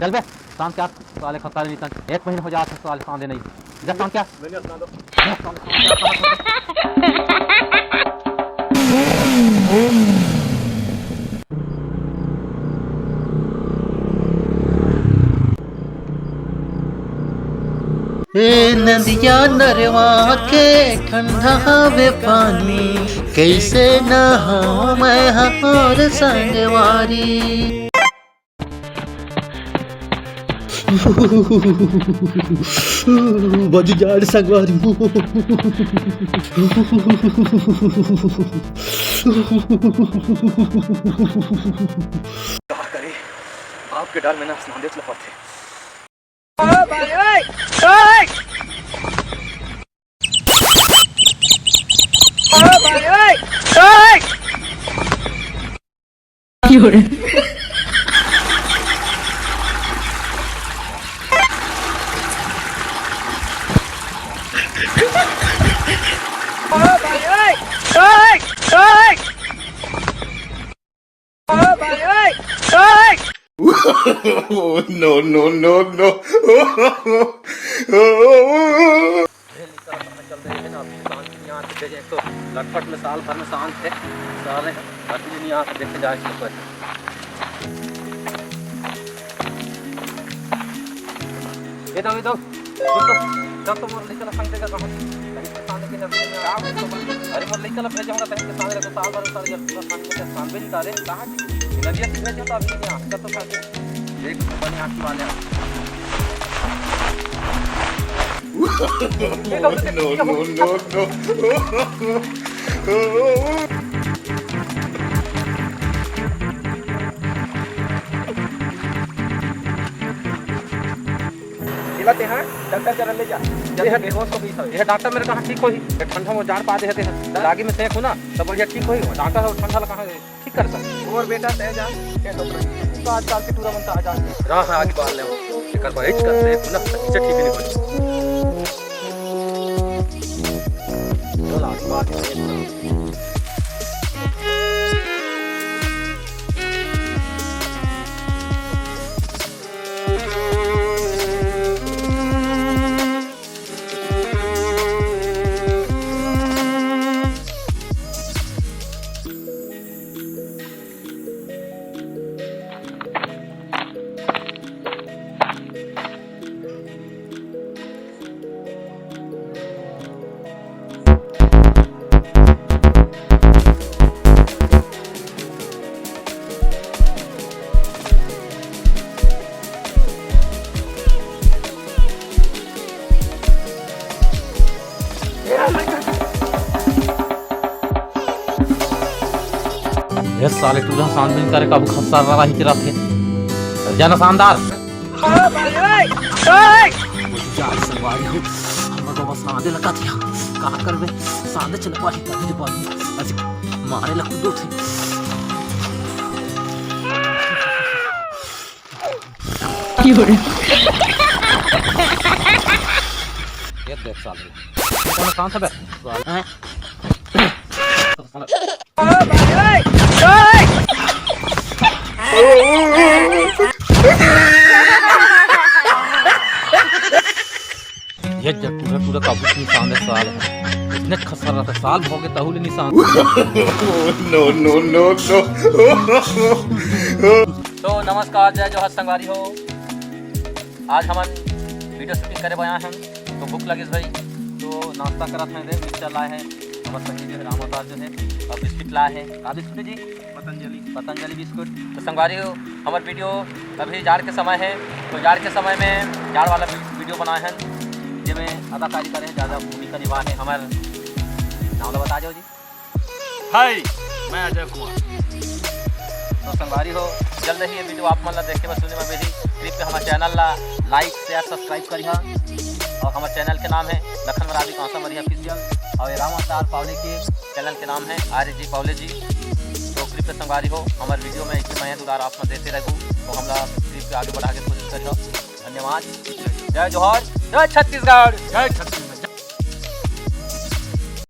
चल बे शाम क्या साले खत्ता नहीं तक 1 महीना हो जाता साले सांदे नहीं जब शाम क्या मैंने सुना दो। नदिया नरवा के ठंडा वे पानी कैसे नहाऊं मैं हमार संगवारी। बज जाड़ संगवारी। क्या करे आपके डर में ना स्नान देख लो थे। No, no, no, no. लगभग में साल भर में शांत है साले बाकी नहीं आ देखे जाए इसको ये दो जब तो मोर लेकर संग देगा कहां सामने के नजर में आ अरे मोर लेकर भेज जाऊंगा तक के सामने तो साल भर साल जब सामने के सामने नहीं तारे कहां नदिया से भेज तो अभी नहीं आ तो साथ एक बनी आंखी वाले No. दिलाते हैं डॉक्टर जरा ले जा जब है बेहोश हो गई था ये डॉक्टर मेरे कहां ठीक होई ठंडा में जाड़ पा देते हैं लागी में सेक हो ना तब बढ़िया ठीक होई डॉक्टर हो ठंडा कहां ठीक कर सकते और बेटा तय जान क्या डॉक्टर तो आजकल के टूरा बनता आ जाते राह आगे बाल ले कर भाई कर से पुनः अच्छे ठीक नहीं बन चल आगे बात ये साले टूरा शांत नहीं करे कब खस्सा रहा ही चला थे जाना शानदार जाल सवारी हो हम तो बस आंधे लगा था कहां कर बे सांदे चल पाही कभी पाही आज मारे लग दो थे ये देख साले कौन कहां था बे हैं ये टूरा काबू निशान है साल है इतने खसर रहा था साल भोगे तहुल निशान No. तो नमस्कार जय जोहर संगवारी हो आज हम वीडियो शूटिंग करे बया हैं तो भूख लगी भाई तो नाश्ता करत हैं मिक्सचर लाए हैं हमारे संगी जो है राम अवतार जो है और बिस्किट लाए हैं का बिस्कुट जी पतंजलि बिस्कुट। तो संगवारी हो हमारे वीडियो अभी जाड़ के समय है तो जाड़ के समय में जाड़ वाला वीडियो बनाए हैं जिसमें अदाकारी करें ज़्यादा भूमिका निभा है हमारे नाम बता जाओ जी। हाय मैं अजय कुमार। तो संगवारी हो जल्द ही ये वीडियो आप मतलब देखे बस सुनने में मेरी क्लिप पे हमारे चैनल ला लाइक शेयर सब्सक्राइब करिए और हमारे चैनल के नाम है लखन मरावी कांसा मरिया ऑफिशियल और राम अवतार पावले के चैनल के नाम है आर्य जी पावले जी। तो क्लिप पे संगवारी हो हमारे वीडियो में एक मैं दुलार आप देते रहूँ तो हम लोग क्लिप पे आगे बढ़ा के कोशिश करिए। धन्यवाद। जय जोहर जय छत्तीसगढ़।